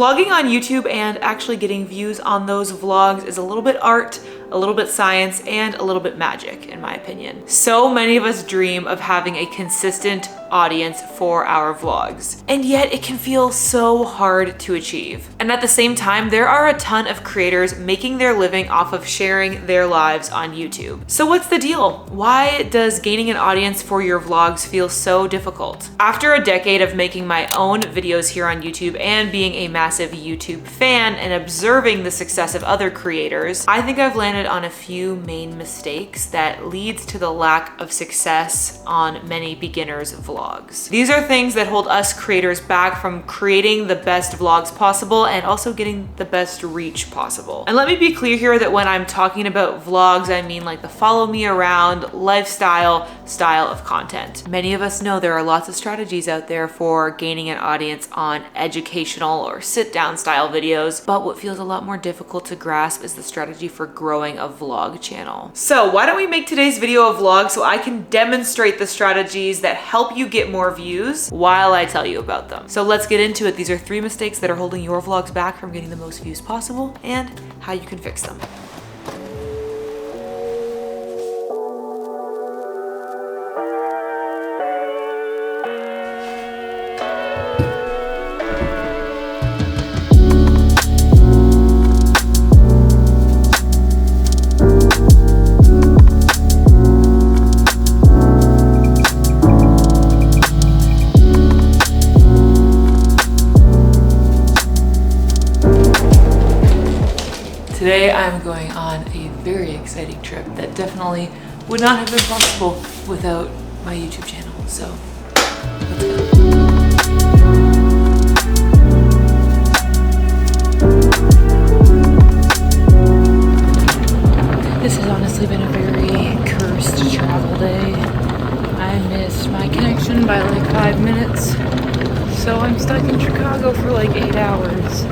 Vlogging on YouTube and actually getting views on those vlogs is a little bit art, a little bit science, and a little bit magic, in my opinion. So many of us dream of having a consistent audience for our vlogs, and yet it can feel so hard to achieve. And at the same time, there are a ton of creators making their living off of sharing their lives on YouTube. So what's the deal? Why does gaining an audience for your vlogs feel so difficult? After a decade of making my own videos here on YouTube and being a massive YouTube fan and observing the success of other creators, I think I've landed on a few main mistakes that leads to the lack of success on many beginners' vlogs. These are things that hold us creators back from creating the best vlogs possible and also getting the best reach possible. And let me be clear here that when I'm talking about vlogs, I mean like the follow me around lifestyle style of content. Many of us know there are lots of strategies out there for gaining an audience on educational or sit down style videos, but what feels a lot more difficult to grasp is the strategy for growing a vlog channel. So why don't we make today's video a vlog so I can demonstrate the strategies that help you get more views while I tell you about them. So let's get into it. These are 3 mistakes that are holding your vlogs back from getting the most views possible and how you can fix them. Today I'm going on a very exciting trip that definitely would not have been possible without my YouTube channel. So let's go. This has honestly been a very cursed travel day. I missed my connection by like 5 minutes. So I'm stuck in Chicago for like 8 hours.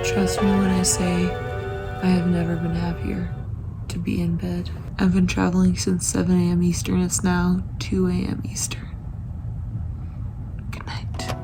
Trust me when I say I have never been happier to be in bed. I've been traveling since 7 a.m. Eastern. It's now 2 a.m. Eastern. Good night.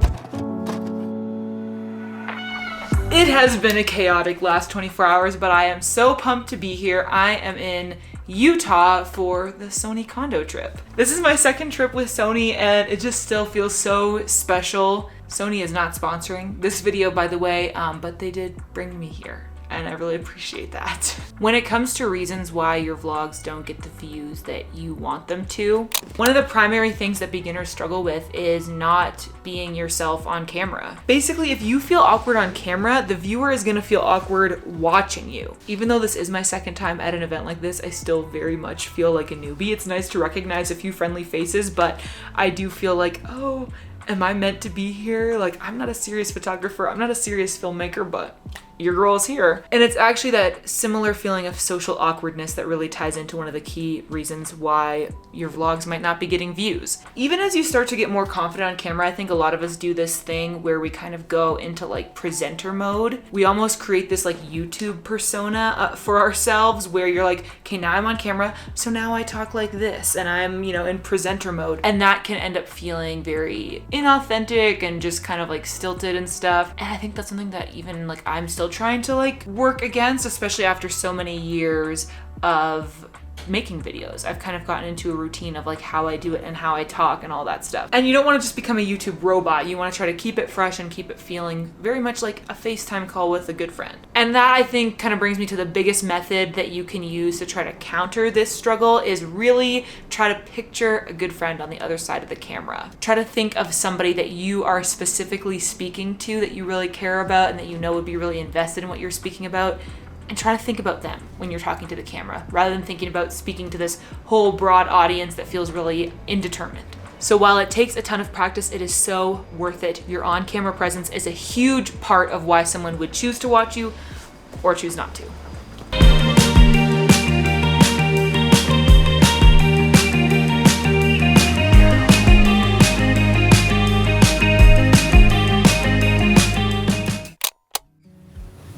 It has been a chaotic last 24 hours, but I am so pumped to be here. I am in Utah for the Sony Kando trip. This is my second trip with Sony and it just still feels so special. Sony is not sponsoring this video, by the way, but they did bring me here and I really appreciate that. When it comes to reasons why your vlogs don't get the views that you want them to, one of the primary things that beginners struggle with is not being yourself on camera. Basically, if you feel awkward on camera, the viewer is gonna feel awkward watching you. Even though this is my second time at an event like this, I still very much feel like a newbie. It's nice to recognize a few friendly faces, but I do feel like, oh, am I meant to be here? Like, I'm not a serious photographer, I'm not a serious filmmaker, but your girl is here. And it's actually that similar feeling of social awkwardness that really ties into one of the key reasons why your vlogs might not be getting views. Even as you start to get more confident on camera, I think a lot of us do this thing where we kind of go into like presenter mode. We almost create this like YouTube persona for ourselves where you're like, okay, now I'm on camera, so now I talk like this and I'm, you know, in presenter mode. And that can end up feeling very inauthentic and just kind of like stilted and stuff. And I think that's something that even like I'm still trying to like work against, especially after so many years of making videos. I've kind of gotten into a routine of like how I do it and how I talk and all that stuff. And you don't want to just become a YouTube robot. You want to try to keep it fresh and keep it feeling very much like a FaceTime call with a good friend. And that I think kind of brings me to the biggest method that you can use to try to counter this struggle is really try to picture a good friend on the other side of the camera. Try to think of somebody that you are specifically speaking to, that you really care about and that you know would be really invested in what you're speaking about. And try to think about them when you're talking to the camera, rather than thinking about speaking to this whole broad audience that feels really indeterminate. So while it takes a ton of practice, it is so worth it. Your on-camera presence is a huge part of why someone would choose to watch you or choose not to.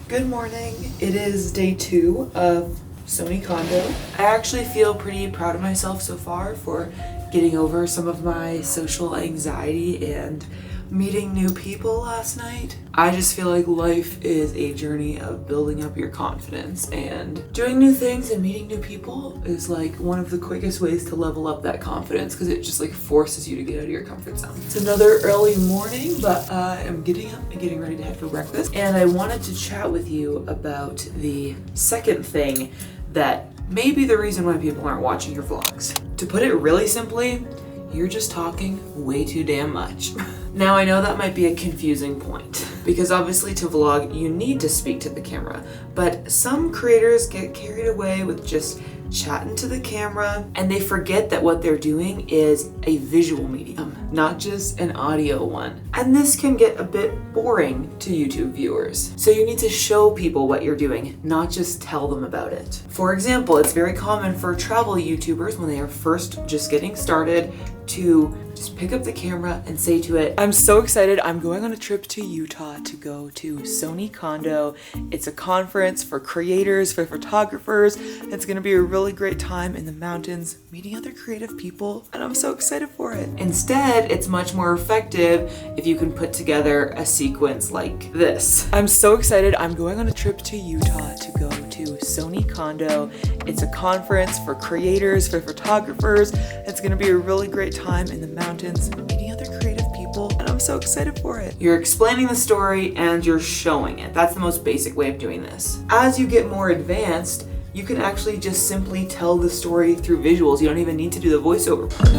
Good morning. It is day 2 of Sony Kando. I actually feel pretty proud of myself so far for getting over some of my social anxiety and meeting new people last night. I just feel like life is a journey of building up your confidence, and doing new things and meeting new people is like one of the quickest ways to level up that confidence, because it just like forces you to get out of your comfort zone. It's another early morning, but I am getting up and getting ready to head for breakfast, and I wanted to chat with you about the second thing that may be the reason why people aren't watching your vlogs. To put it really simply, you're just talking way too damn much. Now I know that might be a confusing point, because obviously to vlog you need to speak to the camera, but some creators get carried away with just chatting to the camera and they forget that what they're doing is a visual medium, not just an audio one. And this can get a bit boring to YouTube viewers. So you need to show people what you're doing, not just tell them about it. For example, it's very common for travel YouTubers when they are first just getting started to just pick up the camera and say to it, "I'm so excited, I'm going on a trip to Utah to go to Sony Kando. It's a conference for creators, for photographers. It's gonna be a really great time in the mountains, meeting other creative people, and I'm so excited for it." Instead, it's much more effective if you can put together a sequence like this. "I'm so excited, I'm going on a trip to Utah to go to Sony Kando. It's a conference for creators, for photographers. It's gonna be a really great time in the mountains, meeting other creative people, and I'm so excited for it." You're explaining the story and you're showing it. That's the most basic way of doing this. As you get more advanced, you can actually just simply tell the story through visuals. You don't even need to do the voiceover part.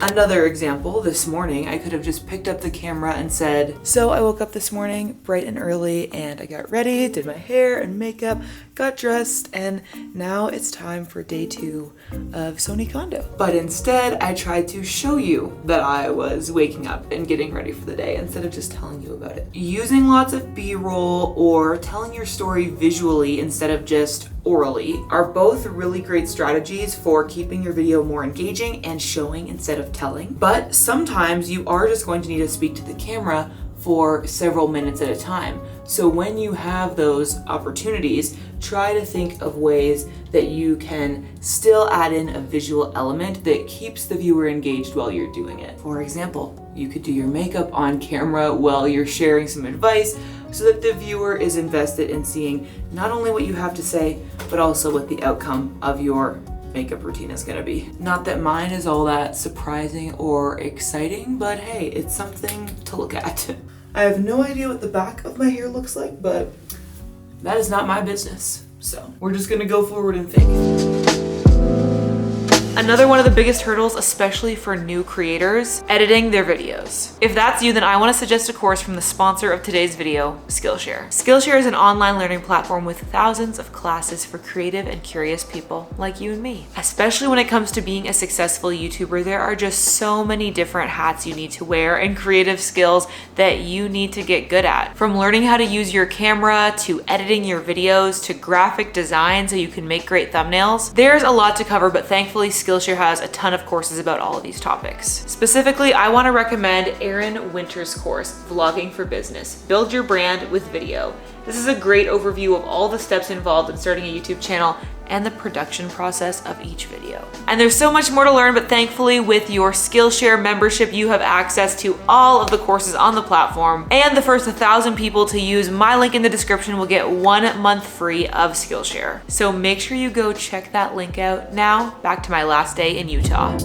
Another example, this morning, I could have just picked up the camera and said, "So I woke up this morning bright and early and I got ready, did my hair and makeup, got dressed, and now it's time for day 2 of Sony Kando." But instead, I tried to show you that I was waking up and getting ready for the day instead of just telling you about it. Using lots of B-roll or telling your story visually instead of just orally are both really great strategies for keeping your video more engaging and showing instead of telling. But sometimes you are just going to need to speak to the camera for several minutes at a time. So when you have those opportunities, try to think of ways that you can still add in a visual element that keeps the viewer engaged while you're doing it. For example, you could do your makeup on camera while you're sharing some advice so that the viewer is invested in seeing not only what you have to say, but also what the outcome of your makeup routine is gonna be. Not that mine is all that surprising or exciting, but hey, it's something to look at. I have no idea what the back of my hair looks like, but that is not my business. So we're just gonna go forward in faith. Another one of the biggest hurdles, especially for new creators, editing their videos. If that's you, then I want to suggest a course from the sponsor of today's video, Skillshare. Skillshare is an online learning platform with thousands of classes for creative and curious people like you and me. Especially when it comes to being a successful YouTuber, there are just so many different hats you need to wear and creative skills that you need to get good at. From learning how to use your camera, to editing your videos, to graphic design so you can make great thumbnails. There's a lot to cover, but thankfully Skillshare has a ton of courses about all of these topics. Specifically, I want to recommend Aaron Winter's course, Vlogging for Business, Build Your Brand with Video. This is a great overview of all the steps involved in starting a YouTube channel and the production process of each video. And there's so much more to learn, but thankfully with your Skillshare membership, you have access to all of the courses on the platform, and the first 1,000 people to use my link in the description will get 1 month free of Skillshare. So make sure you go check that link out. Now, back to my last day in Utah.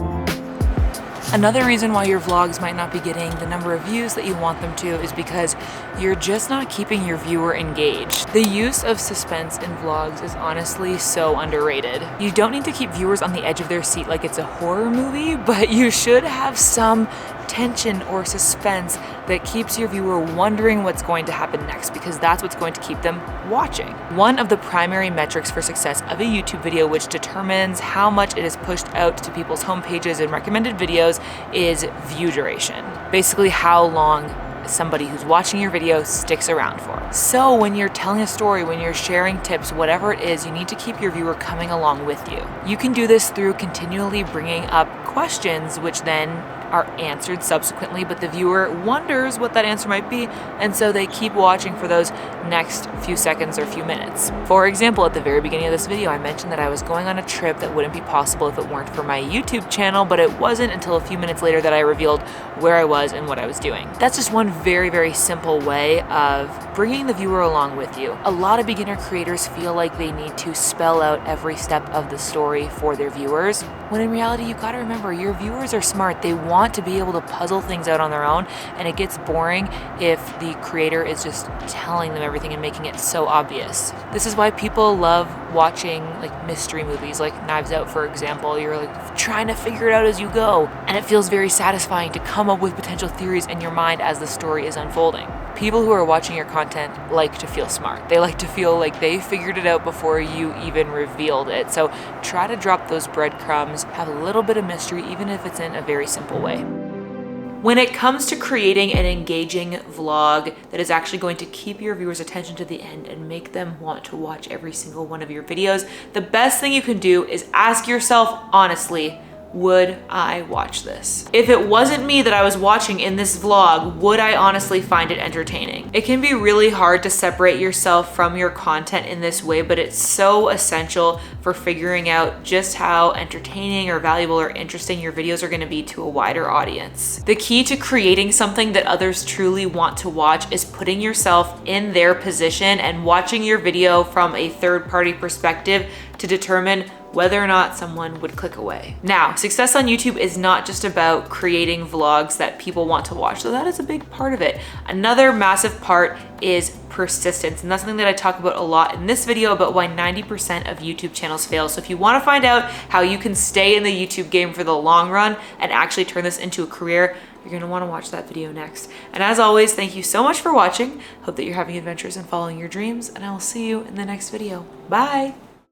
Another reason why your vlogs might not be getting the number of views that you want them to is because you're just not keeping your viewer engaged. The use of suspense in vlogs is honestly so underrated. You don't need to keep viewers on the edge of their seat like it's a horror movie, but you should have some tension or suspense that keeps your viewer wondering what's going to happen next, because that's what's going to keep them watching. One of the primary metrics for success of a YouTube video, which determines how much it is pushed out to people's homepages and recommended videos, is view duration. Basically how long somebody who's watching your video sticks around for. So when you're telling a story, when you're sharing tips, whatever it is, you need to keep your viewer coming along with you. You can do this through continually bringing up questions, which then are answered subsequently, but the viewer wonders what that answer might be, and so they keep watching for those next few seconds or few minutes. For example, at the very beginning of this video, I mentioned that I was going on a trip that wouldn't be possible if it weren't for my YouTube channel, but it wasn't until a few minutes later that I revealed where I was and what I was doing. That's just one very, very simple way of bringing the viewer along with you. A lot of beginner creators feel like they need to spell out every step of the story for their viewers, when in reality, you gotta remember, your viewers are smart. They want to be able to puzzle things out on their own, and it gets boring if the creator is just telling them everything and making it so obvious. This is why people love watching like mystery movies, like Knives Out, for example. You're like trying to figure it out as you go, and it feels very satisfying to come up with potential theories in your mind as the story is unfolding. People who are watching your content like to feel smart. They like to feel like they figured it out before you even revealed it. So try to drop those breadcrumbs, have a little bit of mystery, even if it's in a very simple way. When it comes to creating an engaging vlog that is actually going to keep your viewers' attention to the end and make them want to watch every single one of your videos, the best thing you can do is ask yourself honestly, would I watch this? If it wasn't me that I was watching in this vlog, would I honestly find it entertaining? It can be really hard to separate yourself from your content in this way, but it's so essential for figuring out just how entertaining or valuable or interesting your videos are gonna be to a wider audience. The key to creating something that others truly want to watch is putting yourself in their position and watching your video from a third-party perspective to determine whether or not someone would click away. Now, success on YouTube is not just about creating vlogs that people want to watch, so that is a big part of it. Another massive part is persistence, and that's something that I talk about a lot in this video about why 90% of YouTube channels fail. So if you wanna find out how you can stay in the YouTube game for the long run and actually turn this into a career, you're gonna wanna watch that video next. And as always, thank you so much for watching. Hope that you're having adventures and following your dreams, and I will see you in the next video. Bye.